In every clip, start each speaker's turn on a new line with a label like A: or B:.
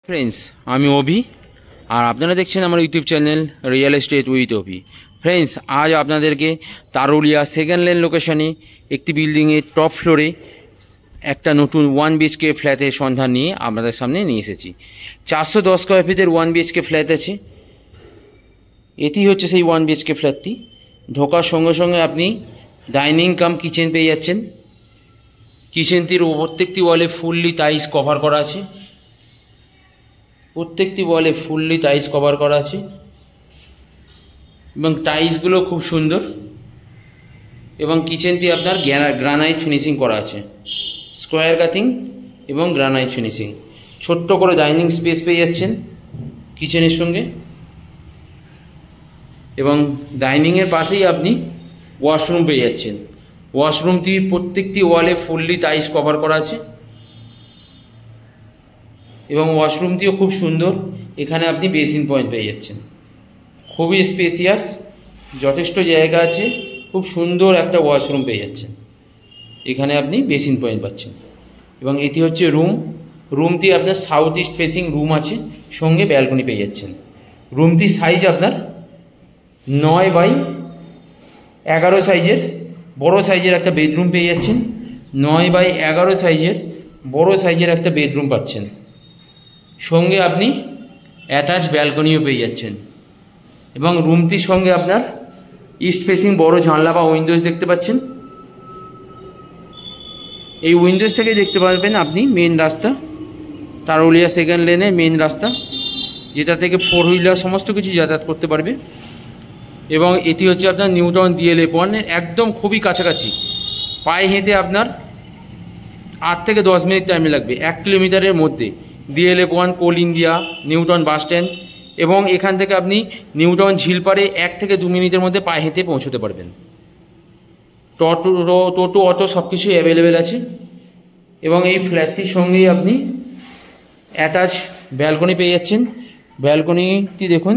A: Friends আমি অভি আর আপনারা দেখছেন আমার YouTube channel real estate with Abhi. Friends আজ আপনাদেরকে তারুলিয়া সেকেন্ড লেন লোকেশনে একটি বিল্ডিংয়ের টপ ফ্লোরে একটা নতুন 1 বিএইচকে ফ্ল্যাটের সন্ধান নিয়ে আপনাদের সামনে নিয়ে এসেছি। 410 স্কয়ার ফিটের 1 বিএইচকে ফ্ল্যাট আছে। এটি হচ্ছে সেই 1 বিএইচকে ফ্ল্যাটটি। ঢোকার সঙ্গে সঙ্গে আপনি ডাইনিং কাম কিচেন পেয়ে যাচ্ছেন। কিচেনটির প্রত্যেকটি ওয়ালে ফুললি টাইলস কভার করা আছে। প্রত্যেকটি ওয়ালে ফুললি টাইলস কভার করা আছে এবং টাইলসগুলো খুব সুন্দর এবং কিচেনটি আপনার গ্রানাইট ফিনিশিং করা আছে, স্কোয়ার কাটিং এবং গ্রানাইট ফিনিশিং। ছোট্ট করে ডাইনিং স্পেস পেয়ে যাচ্ছেন কিচেনের সঙ্গে এবং ডাইনিংয়ের পাশেই আপনি ওয়াশরুম পেয়ে যাচ্ছেন। ওয়াশরুমটি প্রত্যেকটি ওয়ালে ফুললি টাইলস কভার করা আছে এবং ওয়াশরুমটিও খুব সুন্দর। এখানে আপনি বেসিন পয়েন্ট পেয়ে যাচ্ছেন, খুবই স্পেসিয়াস, যথেষ্ট জায়গা আছে, খুব সুন্দর একটা ওয়াশরুম পেয়ে যাচ্ছেন। এখানে আপনি বেসিন পয়েন্ট পাচ্ছেন এবং এটি হচ্ছে রুমটি আপনার সাউথ ইস্ট ফেসিং রুম আছে, সঙ্গে ব্যালকনি পেয়ে যাচ্ছেন। রুমটির সাইজ আপনার 9x11 সাইজের বড় সাইজের একটা বেডরুম পেয়ে যাচ্ছেন। 9x11 সাইজের বড় সাইজের একটা বেডরুম পাচ্ছেন, সঙ্গে আপনি অ্যাটাচ ব্যালকনিও পেয়ে যাচ্ছেন এবং রুমটির সঙ্গে আপনার ইস্ট ফেসিং বড় জানলা বা উইন্ডোজ দেখতে পাচ্ছেন। এই উইন্ডোজ থেকে দেখতে পারবেন আপনি মেন রাস্তা, তারুলিয়া সেকেন্ড লেনের মেন রাস্তা, যেটা থেকে 4 হুইলার সমস্ত কিছু যাতায়াত করতে পারবে। এবং এটি হচ্ছে আপনার নিউ টাউন DLF1 একদম খুবই কাছাকাছি। পায়ে হেঁটে আপনার 8 থেকে 10 মিনিট টাইম লাগবে 1 কিলোমিটারের মধ্যে। DLF1, Coal India, New Town bus stand এবং এখান থেকে আপনি নিউ টাউন ঝিলপাড়ে 1 থেকে 2 মিনিটের মধ্যে পায়ে হেঁটে পৌঁছতে পারবেন। টোটো অটো সব কিছুই অ্যাভেলেবেল আছে এবং এই ফ্ল্যাটটির সঙ্গেই আপনি অ্যাটাচ ব্যালকনি পেয়ে যাচ্ছেন। ব্যালকনিটি দেখুন,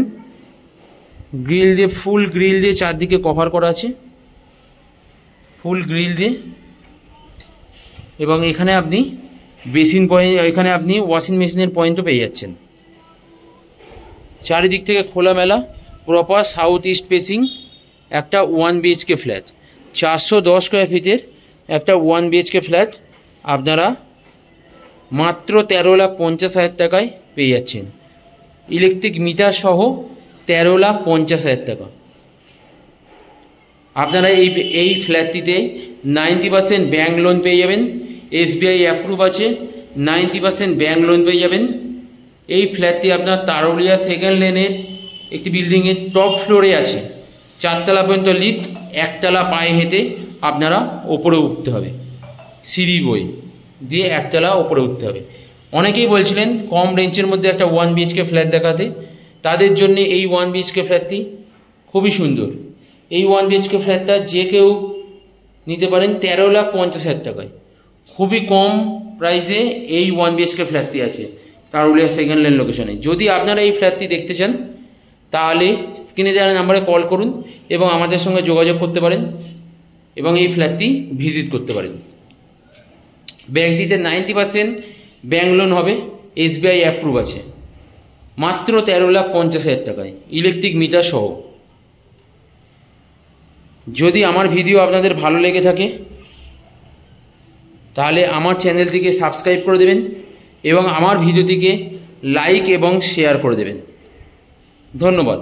A: গ্রিল দিয়ে, ফুল গ্রিল দিয়ে চারদিকে কভার করা আছে, ফুল গ্রিল দিয়ে। এবং এখানে আপনি বেসিন পয়েন্ট, এখানে আপনি ওয়াশিং মেশিনের পয়েন্টও পেয়ে যাচ্ছেন। চারিদিক থেকে খোলামেলা প্রপার সাউথ ইস্ট ফেসিং একটা 1 বিএইচকে ফ্ল্যাট। 410 স্কোয়ার ফিটের একটা 1 বিএইচকে ফ্ল্যাট আপনারা মাত্র 13,50,000 টাকায় পেয়ে যাচ্ছেন। ইলেকট্রিক মিটার সহ 13,50,000 টাকা। আপনারা এই ফ্ল্যাটটিতে 90% ব্যাঙ্ক লোন পেয়ে যাবেন। SBI অ্যাপ্রুভ আছে, 90% ব্যাঙ্ক লোন পেয়ে যাবেন। এই ফ্ল্যাটটি আপনার তারুলিয়া সেকেন্ড লেনের একটি বিল্ডিংয়ের টপ ফ্লোরে আছে। 4 তলা পর্যন্ত লিফট, 1 তলা পায়ে হেঁটে আপনারা ওপরে উঠতে হবে, সিঁড়ি বই দিয়ে 1 তলা ওপরে উঠতে হবে। অনেকেই বলছিলেন কম রেঞ্জের মধ্যে একটা 1 বিএইচকে ফ্ল্যাট দেখাতে, তাদের জন্য এই 1 বিএইচকে ফ্ল্যাটটি খুবই সুন্দর। এই 1 বিএইচকে ফ্ল্যাটটা যে কেউ নিতে পারেন 13,50,000 টাকায়। খুবই কম প্রাইসে এই 1 বিএইচকে ফ্ল্যাটটি আছে তারুলিয়া সেকেন্ড লেন লোকেশনে। যদি আপনারা এই ফ্ল্যাটটি দেখতে চান তাহলে স্ক্রিনে দেওয়া নাম্বারে কল করুন এবং আমাদের সঙ্গে যোগাযোগ করতে পারেন এবং এই ফ্ল্যাটটি ভিজিট করতে পারেন। ব্যাঙ্কটিতে 90% ব্যাঙ্ক লোন হবে, SBI অ্যাপ্রুভ আছে, মাত্র 13,50,000 টাকায় ইলেকট্রিক মিটার সহ। যদি আমার ভিডিও আপনাদের ভালো লেগে থাকে তাহলে আমার চ্যানেলটিকে সাবস্ক্রাইব করে দেবেন এবং আমার ভিডিওটিকে লাইক এবং শেয়ার করে দেবেন। ধন্যবাদ।